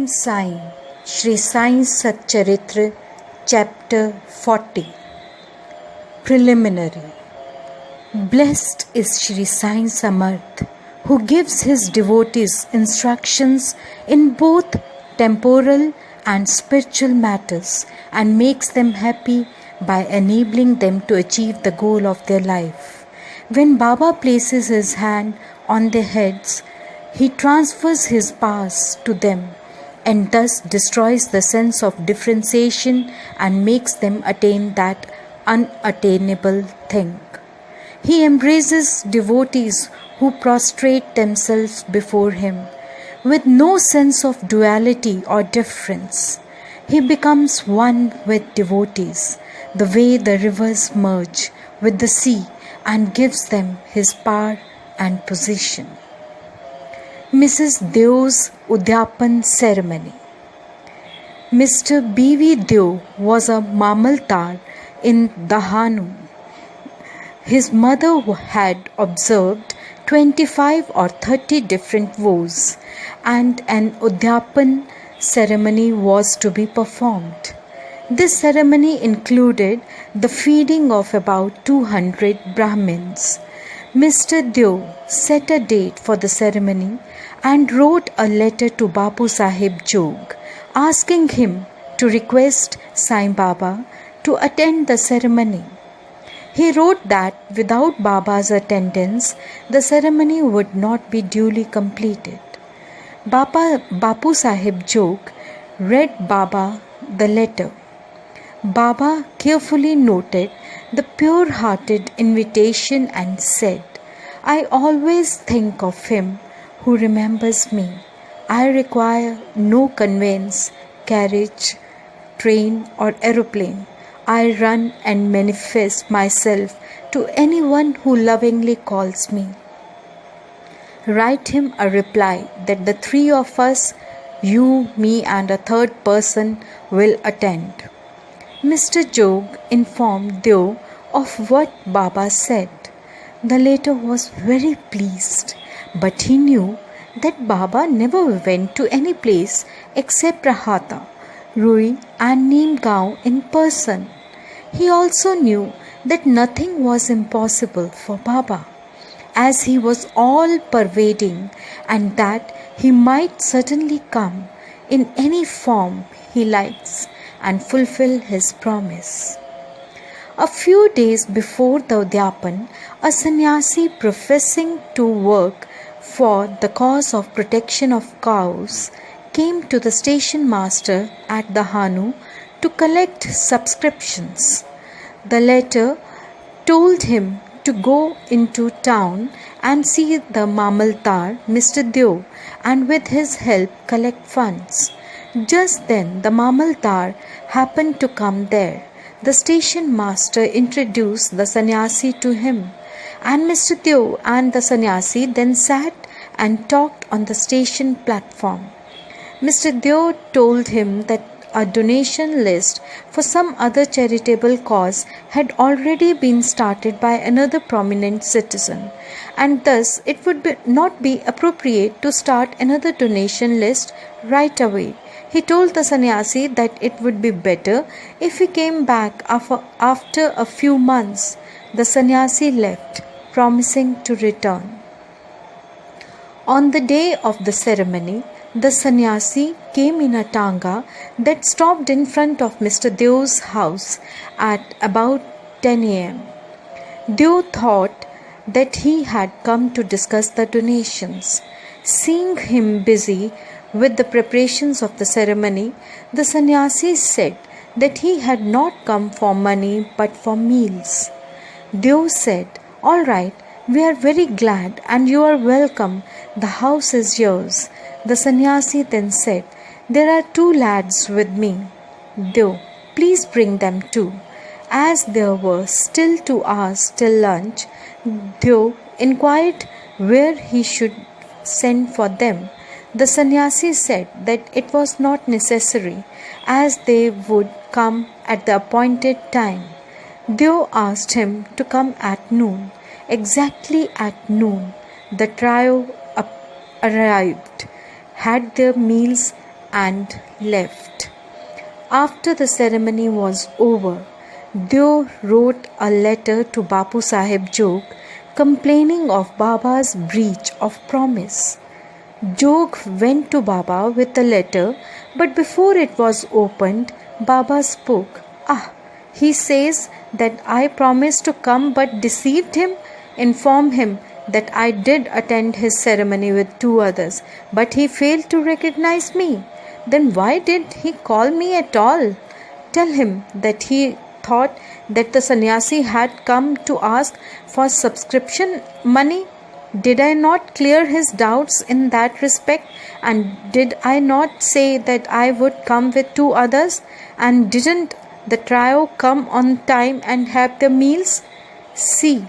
Om Sai, Shri Sai Satcharitra, Chapter 40. Preliminary. Blessed is Shri Sai Samarth, who gives his devotees instructions in both temporal and spiritual matters and makes them happy by enabling them to achieve the goal of their life. When Baba places his hand on their heads, he transfers his powers to them and thus destroys the sense of differentiation and makes them attain that unattainable thing. He embraces devotees who prostrate themselves before him with no sense of duality or difference. He becomes one with devotees, the way the rivers merge with the sea, and gives them his power and position. Mrs. Deo's Udyapan ceremony. Mr. B.V. Deo was a Mamaltar in Dahanu. His mother had observed 25 or 30 different vows, and an Udyapan ceremony was to be performed. This ceremony included the feeding of about 200 Brahmins. Mr. Deo set a date for the ceremony and wrote a letter to Bapu Sahib Jog, asking him to request Sai Baba to attend the ceremony. He wrote that without Baba's attendance, the ceremony would not be duly completed. Bapu Sahib Jog read Baba the letter. Baba carefully noted the pure-hearted invitation and said, "I always think of him who remembers me. I require no conveyance, carriage, train or aeroplane. I run and manifest myself to anyone who lovingly calls me. Write him a reply that the three of us, you, me and a third person, will attend." Mr. Jog informed Deo of what Baba said. The latter was very pleased, but he knew that Baba never went to any place except Rahata, Rui and Neemgaon in person. He also knew that nothing was impossible for Baba, as he was all-pervading, and that he might certainly come in any form he likes and fulfill his promise. A few days before the Udyapan, a sannyasi professing to work for the cause of protection of cows came to the station master at Dahanu to collect subscriptions. The latter told him to go into town and see the Mamaltar, Mr. Deo, and with his help collect funds. Just then the Mamaltar happened to come there. The station master introduced the sannyasi to him, and Mr. Deo and the sannyasi then sat and talked on the station platform. Mr. Deo told him that a donation list for some other charitable cause had already been started by another prominent citizen, and thus it would not be appropriate to start another donation list right away. He told the sannyasi that it would be better if he came back after a few months. The sannyasi left, promising to return. On the day of the ceremony, the sannyasi came in a tanga that stopped in front of Mr. Deo's house at about 10 a.m. Deo thought that he had come to discuss the donations. Seeing him busy with the preparations of the ceremony, the sannyasi said that he had not come for money but for meals. Deo said, "All right, we are very glad and you are welcome. The house is yours." The sannyasi then said, "There are 2 lads with me. Deo, please bring them too." As there were still 2 hours till lunch, Deo inquired where he should send for them. The sannyasi said that it was not necessary, as they would come at the appointed time. Deo asked him to come at noon. Exactly at noon, the trio arrived, had their meals and left. After the ceremony was over, Deo wrote a letter to Bapu Sahib Jog complaining of Baba's breach of promise. Jog went to Baba with the letter, but before it was opened, Baba spoke. He says that I promised to come but deceived him. Inform him that I did attend his ceremony with 2 others, but he failed to recognize me. Then why did he call me at all? Tell him that he thought that the sannyasi had come to ask for subscription money. Did I not clear his doubts in that respect? And did I not say that I would come with 2 others? And didn't the trio come on time and have their meals? See,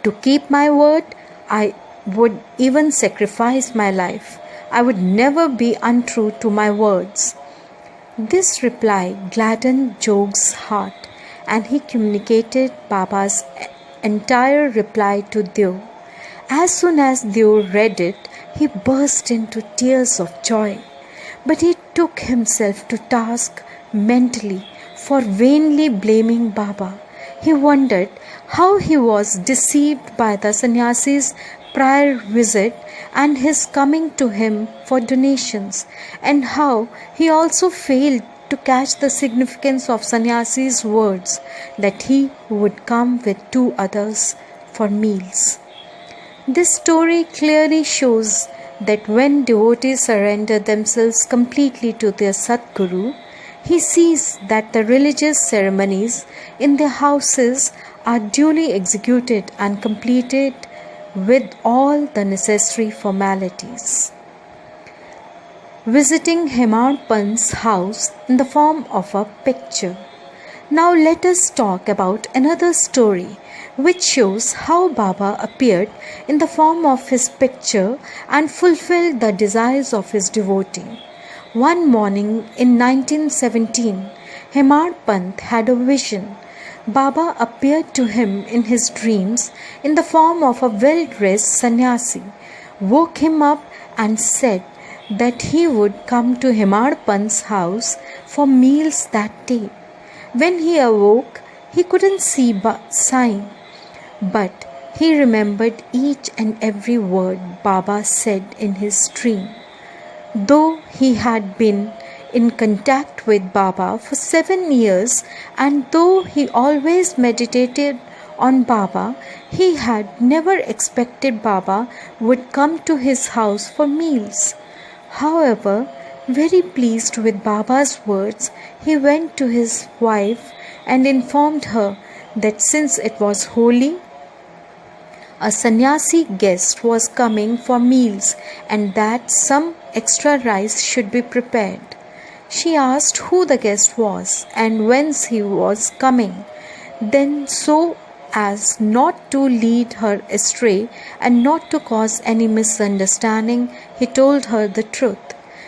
to keep my word, I would even sacrifice my life. I would never be untrue to my words. This reply gladdened Jog's heart, and he communicated Baba's entire reply to Deo. As soon as Deo read it, he burst into tears of joy. But he took himself to task mentally for vainly blaming Baba. He wondered how he was deceived by the sannyasi's prior visit and his coming to him for donations, and how he also failed to catch the significance of sannyasi's words that he would come with 2 others for meals. This story clearly shows that when devotees surrender themselves completely to their Sadguru, he sees that the religious ceremonies in their houses are duly executed and completed with all the necessary formalities. Visiting Hemant Pant's house in the form of a picture. Now let us talk about another story which shows how Baba appeared in the form of his picture and fulfilled the desires of his devotee. One morning in 1917, Hemant Pant had a vision. Baba appeared to him in his dreams in the form of a well-dressed sannyasi, woke him up and said that he would come to Hemant Pant's house for meals that day. When he awoke, he couldn't see sign, but he remembered each and every word Baba said in his dream. Though he had been in contact with Baba for 7 years, and though he always meditated on Baba, he had never expected Baba would come to his house for meals. However, very pleased with Baba's words, he went to his wife and informed her that since it was Holi, a sannyasi guest was coming for meals and that some extra rice should be prepared. She asked who the guest was and whence he was coming. Then, so as not to lead her astray and not to cause any misunderstanding, he told her the truth.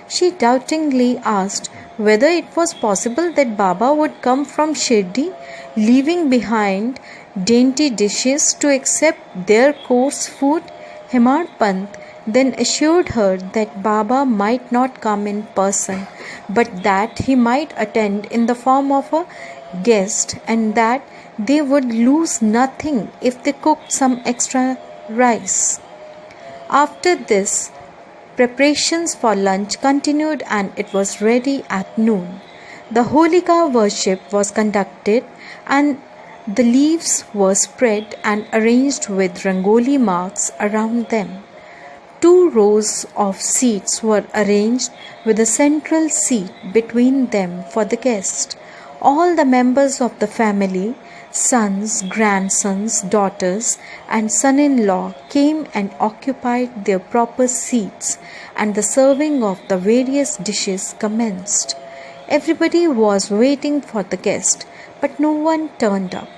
She doubtingly asked whether it was possible that Baba would come from Shirdi, leaving behind dainty dishes to accept their coarse food. Hemant Pant then assured her that Baba might not come in person, but that he might attend in the form of a guest and that they would lose nothing if they cooked some extra rice. After this, preparations for lunch continued and it was ready at noon. The Holika worship was conducted and the leaves were spread and arranged with rangoli marks around them. 2 rows of seats were arranged with a central seat between them for the guest. All the members of the family, sons, grandsons, daughters, and son-in-law came and occupied their proper seats, and the serving of the various dishes commenced. Everybody was waiting for the guest, but no one turned up,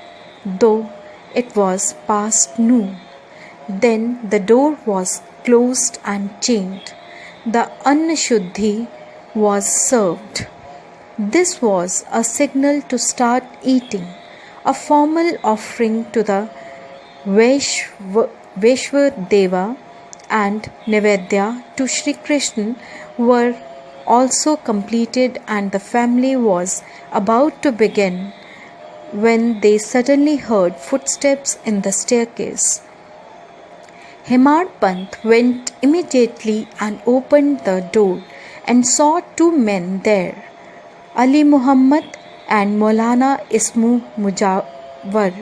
though it was past noon. Then the door was closed and chained. The Annashuddhi was served. This was a signal to start eating. A formal offering to the Vaishva Deva and Nevedya to Sri Krishna were also completed, and the family was about to begin when they suddenly heard footsteps in the staircase. Hemar Pant went immediately and opened the door and saw two men there, Ali Muhammad and Maulana Ismu Mujawar.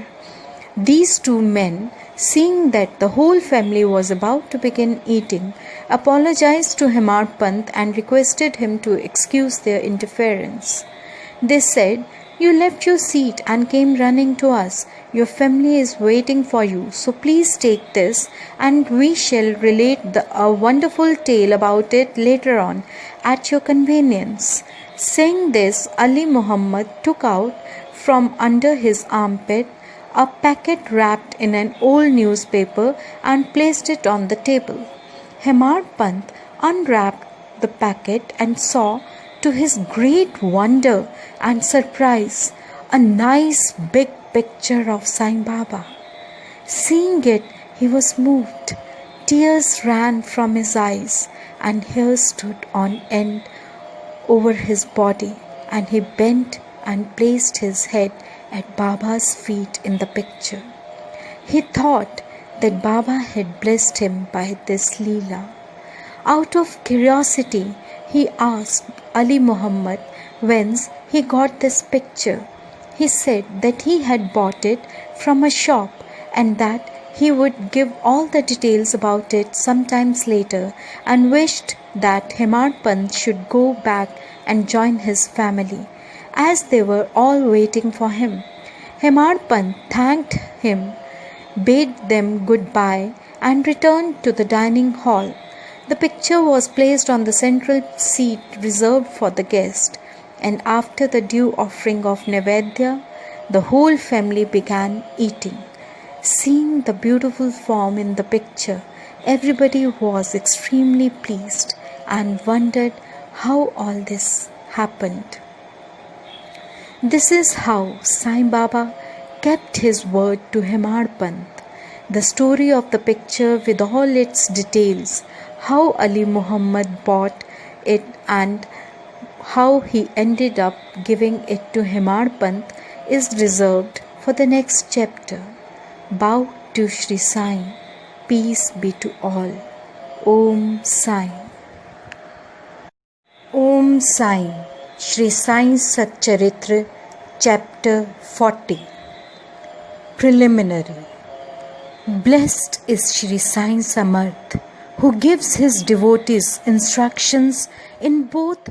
These two men, seeing that the whole family was about to begin eating, apologized to Hemar Pant and requested him to excuse their interference. They said, "You left your seat and came running to us. Your family is waiting for you, so please take this, and we shall relate a wonderful tale about it later on at your convenience." Saying this, Ali Muhammad took out from under his armpit a packet wrapped in an old newspaper and placed it on the table. Hemar Pant unwrapped the packet and saw, to his great wonder and surprise, a nice big picture of Sai Baba. Seeing it, he was moved. Tears ran from his eyes, and hairs stood on end over his body, and he bent and placed his head at Baba's feet in the picture. He thought that Baba had blessed him by this Leela. Out of curiosity, he asked Ali Muhammad whence he got this picture. He said that he had bought it from a shop and that he would give all the details about it sometimes later, and wished that Hemar Pant should go back and join his family, as they were all waiting for him. Hemar Pant thanked him, bade them goodbye, and returned to the dining hall. The picture was placed on the central seat reserved for the guest, and after the due offering of Nevedya, the whole family began eating. Seeing the beautiful form in the picture, everybody was extremely pleased and wondered how all this happened. This is how Sai Baba kept his word to Hemar Pant. The story of the picture with all its details, how Ali Muhammad bought it and how he ended up giving it to Hemar Pant, is reserved for the next chapter. Bow to Shri Sai. Peace be to all. Om Sai. Om Sai. Shri Sai Satcharitra, Chapter 40. Preliminary. Blessed is Shri Sai Samarth, who gives his devotees instructions in both